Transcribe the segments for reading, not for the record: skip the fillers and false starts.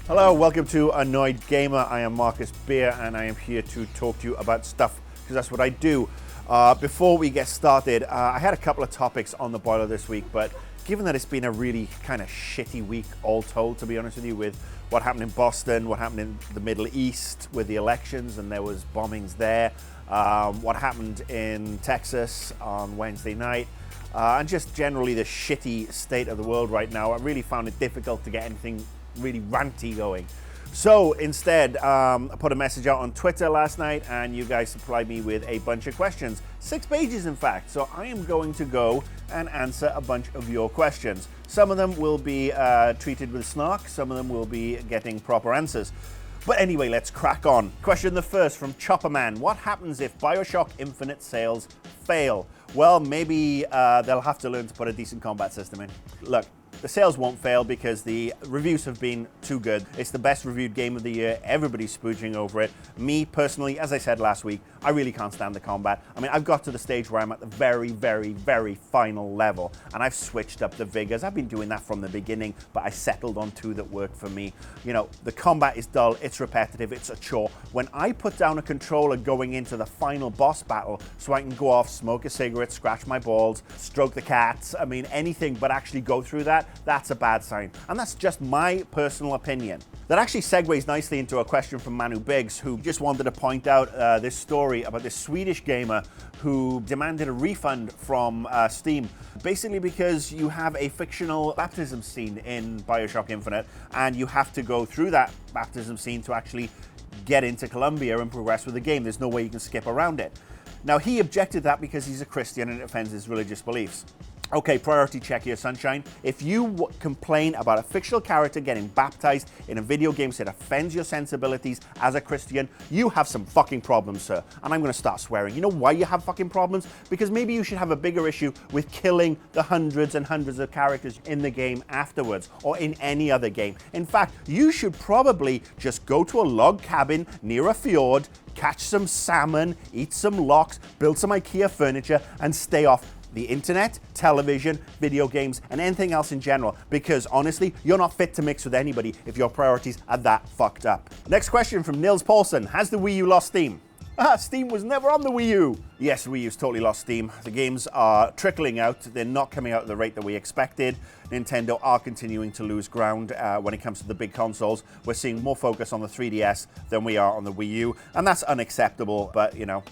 Hello, welcome to Annoyed Gamer. I am Marcus Beer and I am here to talk to you about stuff because that's what I do. Before we get started, I had a couple of topics on the boiler this week, but given that it's been a really kind of shitty week all told, to be honest with you, with what happened in Boston, what happened in the Middle East with the elections, and there was bombings there, what happened in Texas on Wednesday night, and just generally the shitty state of the world right now, I really found it difficult to get anything really ranty going. So instead, I put a message out on Twitter last night and you guys supplied me with a bunch of questions. 6 pages, in fact. So I am going to go and answer a bunch of your questions. Some of them will be treated with snark. Some of them will be getting proper answers. But anyway, let's crack on. Question the first from Chopperman. What happens if Bioshock Infinite sales fail? Well, maybe they'll have to learn to put a decent combat system in. Look, the sales won't fail because the reviews have been too good. It's the best reviewed game of the year. Everybody's spooging over it. Me, personally, as I said last week, I really can't stand the combat. I mean, I've got to the stage where I'm at the very, very, very final level, and I've switched up the vigors. I've been doing that from the beginning, but I settled on 2 that work for me. You know, the combat is dull, it's repetitive, it's a chore. When I put down a controller going into the final boss battle so I can go off, smoke a cigarette, scratch my balls, stroke the cats, I mean, anything but actually go through that, that's a bad sign. And that's just my personal opinion. That actually segues nicely into a question from Manu Biggs, who just wanted to point out this story about this Swedish gamer who demanded a refund from Steam, basically because you have a fictional baptism scene in Bioshock Infinite, and you have to go through that baptism scene to actually get into Columbia and progress with the game. There's no way you can skip around it. Now, he objected that because he's a Christian and it offends his religious beliefs. Okay, priority check here, sunshine. If you complain about a fictional character getting baptized in a video game that offends your sensibilities as a Christian, you have some fucking problems, sir. And I'm gonna start swearing. You know why you have fucking problems? Because maybe you should have a bigger issue with killing the hundreds and hundreds of characters in the game afterwards, or in any other game. In fact, you should probably just go to a log cabin near a fjord, catch some salmon, eat some lox, build some IKEA furniture, and stay off the internet, television, video games, and anything else in general, because honestly, you're not fit to mix with anybody if your priorities are that fucked up. Next question from Nils Paulson. Has the Wii U lost steam? Steam was never on the Wii U. Yes, the Wii U's totally lost steam. The games are trickling out. They're not coming out at the rate that we expected. Nintendo are continuing to lose ground when it comes to the big consoles. We're seeing more focus on the 3DS than we are on the Wii U, and that's unacceptable, but you know,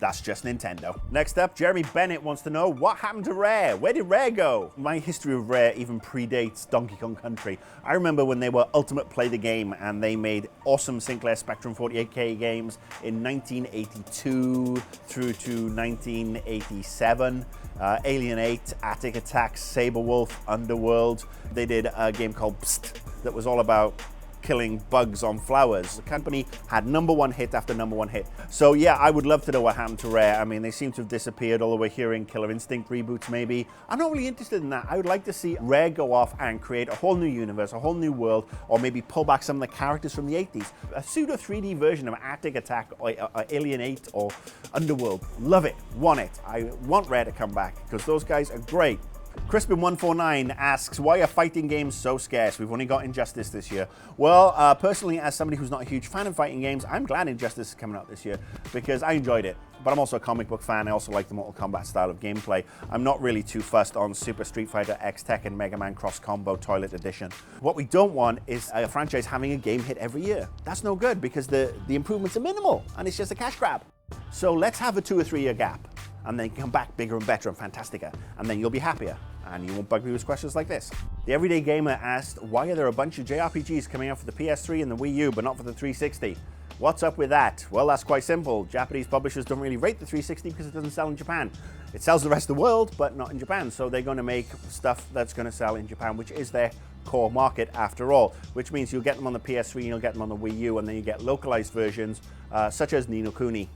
that's just Nintendo. Next up, Jeremy Bennett wants to know, what happened to Rare? Where did Rare go? My history of Rare even predates Donkey Kong Country. I remember when they were Ultimate Play the Game and they made awesome Sinclair Spectrum 48K games in 1982 through to 1987. Alien 8, Attic Attack, Saberwolf, Underworld. They did a game called Psst that was all about killing bugs on flowers. The company had #1 hit after #1 hit. So yeah, I would love to know what happened to Rare. I mean, they seem to have disappeared, although we're hearing Killer Instinct reboots maybe. I'm not really interested in that. I would like to see Rare go off and create a whole new universe, a whole new world, or maybe pull back some of the characters from the 80s. A pseudo 3D version of Attic Attack or Alien 8 or Underworld. Love it, want it. I want Rare to come back because those guys are great. Crispin149 asks, why are fighting games so scarce? We've only got Injustice this year. Well, personally, as somebody who's not a huge fan of fighting games, I'm glad Injustice is coming out this year because I enjoyed it. But I'm also a comic book fan. I also like the Mortal Kombat style of gameplay. I'm not really too fussed on Super Street Fighter X Tekken Mega Man Cross Combo Toilet Edition. What we don't want is a franchise having a game hit every year. That's no good because the improvements are minimal and it's just a cash grab. So let's have a 2 or 3 year gap, and then come back bigger and better and fantastica, and then you'll be happier, and you won't bug me with questions like this. The Everyday Gamer asked, why are there a bunch of JRPGs coming out for the PS3 and the Wii U, but not for the 360? What's up with that? Well, that's quite simple. Japanese publishers don't really rate the 360 because it doesn't sell in Japan. It sells the rest of the world, but not in Japan, so they're going to make stuff that's going to sell in Japan, which is their core market after all, which means you'll get them on the PS3 and you'll get them on the Wii U, and then you get localized versions such as Ni no Kuni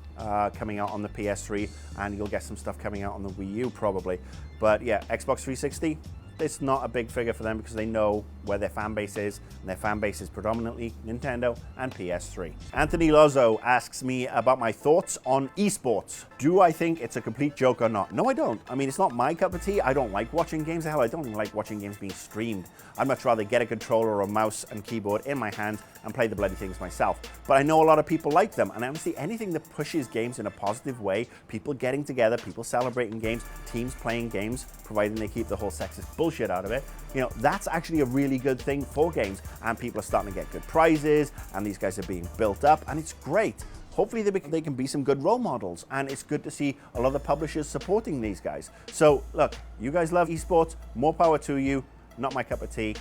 coming out on the PS3, and you'll get some stuff coming out on the Wii U probably. But yeah, Xbox 360, it's not a big figure for them because they know where their fan base is, and their fan base is predominantly Nintendo and PS3. Anthony Lozo asks me about my thoughts on esports. Do I think it's a complete joke or not? No, I don't. I mean, it's not my cup of tea. I don't like watching games. Hell, I don't even like watching games being streamed. I'd much rather get a controller or a mouse and keyboard in my hand and play the bloody things myself. But I know a lot of people like them, and honestly, anything that pushes games in a positive way, people getting together, people celebrating games, teams playing games, providing they keep the whole sexist bullshit out of it, you know, that's actually a really good thing for games, and people are starting to get good prizes, and these guys are being built up, and it's great. Hopefully they can be some good role models, and it's good to see a lot of the publishers supporting these guys. So look, you guys love esports, more power to you. Not my cup of tea.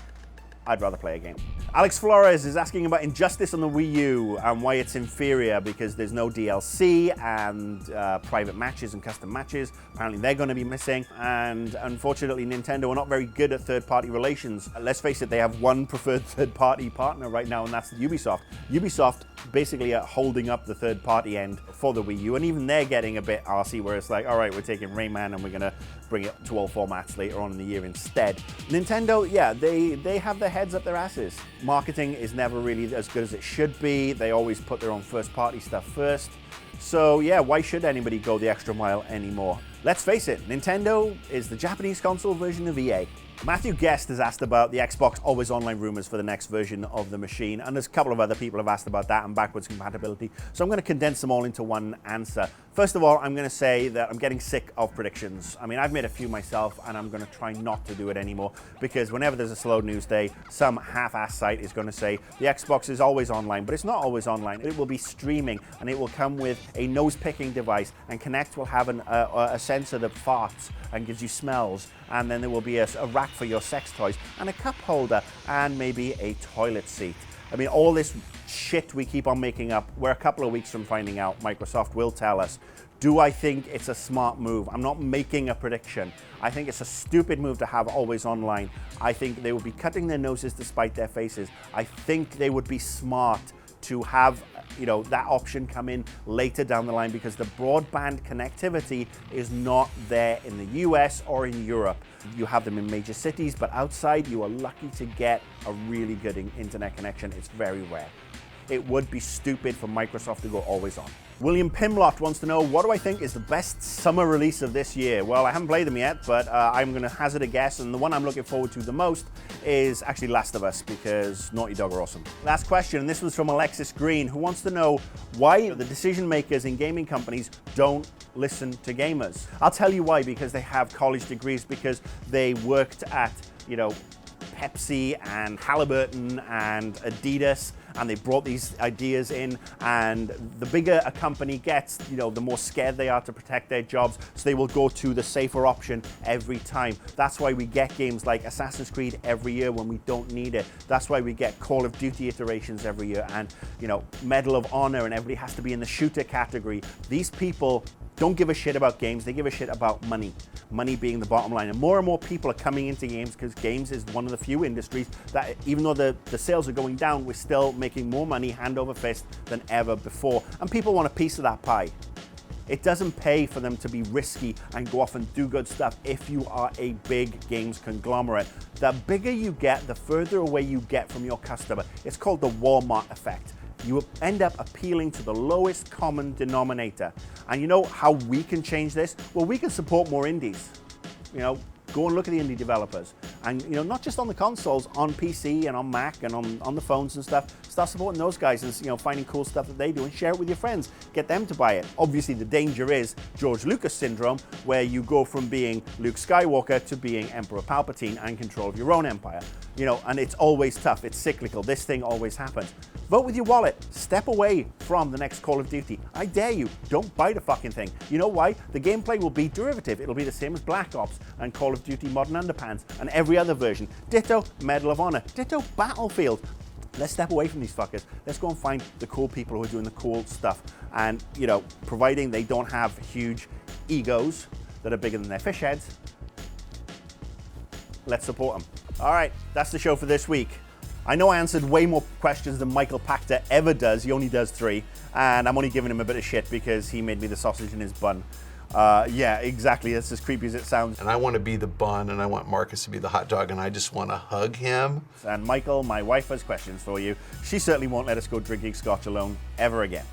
I'd rather play a game. Alex Flores is asking about Injustice on the Wii U and why it's inferior because there's no DLC and private matches and custom matches. Apparently they're going to be missing, and unfortunately Nintendo are not very good at third-party relations. Let's face it, they have one preferred third-party partner right now, and that's Ubisoft. Ubisoft basically are holding up the third-party end for the Wii U, and even they're getting a bit arsey where it's like, all right, we're taking Rayman and we're going to bring it to all formats later on in the year instead. Nintendo, yeah, they have their heads up their asses. Marketing is never really as good as it should be. They always put their own first-party stuff first. So yeah, why should anybody go the extra mile anymore? Let's face it, Nintendo is the Japanese console version of EA. Matthew Guest has asked about the Xbox Always Online rumors for the next version of the machine, and there's a couple of other people have asked about that and backwards compatibility, so I'm going to condense them all into one answer. First of all, I'm going to say that I'm getting sick of predictions. I mean, I've made a few myself, and I'm going to try not to do it anymore, because whenever there's a slow news day, some half-ass site is going to say the Xbox is always online, but it's not always online. It will be streaming, and it will come with a nose-picking device, and Kinect will have a sensor that farts and gives you smells, and then there will be a rack for your sex toys, and a cup holder, and maybe a toilet seat. I mean, all this shit we keep on making up, we're a couple of weeks from finding out. Microsoft will tell us. Do I think it's a smart move? I'm not making a prediction. I think it's a stupid move to have always online. I think they would be cutting their noses to spite their faces. I think they would be smart to have, you know, that option come in later down the line, because the broadband connectivity is not there in the US or in Europe. You have them in major cities, but outside you are lucky to get a really good internet connection. It's very rare. It would be stupid for Microsoft to go always on. William Pimlott wants to know, what do I think is the best summer release of this year? Well, I haven't played them yet, but I'm going to hazard a guess, and the one I'm looking forward to the most is actually Last of Us, because Naughty Dog are awesome. Last question, and this was from Alexis Green, who wants to know why the decision makers in gaming companies don't listen to gamers. I'll tell you why, because they have college degrees, because they worked at, you know, Pepsi and Halliburton and Adidas, and they brought these ideas in, and the bigger a company gets, you know, the more scared they are to protect their jobs, so they will go to the safer option every time. That's why we get games like Assassin's Creed every year when we don't need it. That's why we get Call of Duty iterations every year, and, you know, Medal of Honor, and everybody has to be in the shooter category. These people don't give a shit about games, they give a shit about money. Money being the bottom line. And more people are coming into games, because games is one of the few industries that, even though the sales are going down, we're still making more money hand over fist than ever before. And people want a piece of that pie. It doesn't pay for them to be risky and go off and do good stuff if you are a big games conglomerate. The bigger you get, the further away you get from your customer. It's called the Walmart effect. You end up appealing to the lowest common denominator. And you know how we can change this? Well, we can support more indies. You know, go and look at the indie developers. And, you know, not just on the consoles, on PC and on Mac and on the phones and stuff. Start supporting those guys and, you know, finding cool stuff that they do and share it with your friends. Get them to buy it. Obviously, the danger is George Lucas syndrome, where you go from being Luke Skywalker to being Emperor Palpatine and control of your own empire. You know, and it's always tough. It's cyclical. This thing always happens. Vote with your wallet. Step away from the next Call of Duty. I dare you. Don't buy the fucking thing. You know why? The gameplay will be derivative. It'll be the same as Black Ops and Call of Duty Modern Underpants and every other version. Ditto Medal of Honor. Ditto Battlefield. Let's step away from these fuckers. Let's go and find the cool people who are doing the cool stuff. And, you know, providing they don't have huge egos that are bigger than their fish heads, let's support them. All right, that's the show for this week. I know I answered way more questions than Michael Pachter ever does. He only does 3, and I'm only giving him a bit of shit because he made me the sausage in his bun. Yeah, exactly. It's as creepy as it sounds. And I want to be the bun, and I want Marcus to be the hot dog, and I just want to hug him. And Michael, my wife, has questions for you. She certainly won't let us go drinking scotch alone ever again.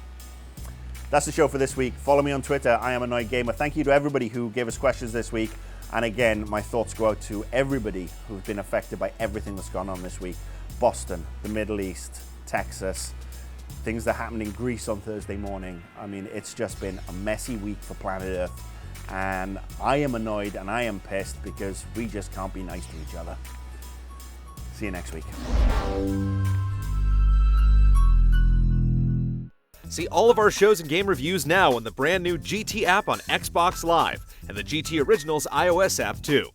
That's the show for this week. Follow me on Twitter. I am Annoyed Gamer. Thank you to everybody who gave us questions this week. And again, my thoughts go out to everybody who's been affected by everything that's gone on this week. Boston, the Middle East, Texas, things that happened in Greece on Thursday morning. I mean, it's just been a messy week for planet Earth. And I am annoyed and I am pissed because we just can't be nice to each other. See you next week. See all of our shows and game reviews now on the brand new GT app on Xbox Live and the GT Originals iOS app too.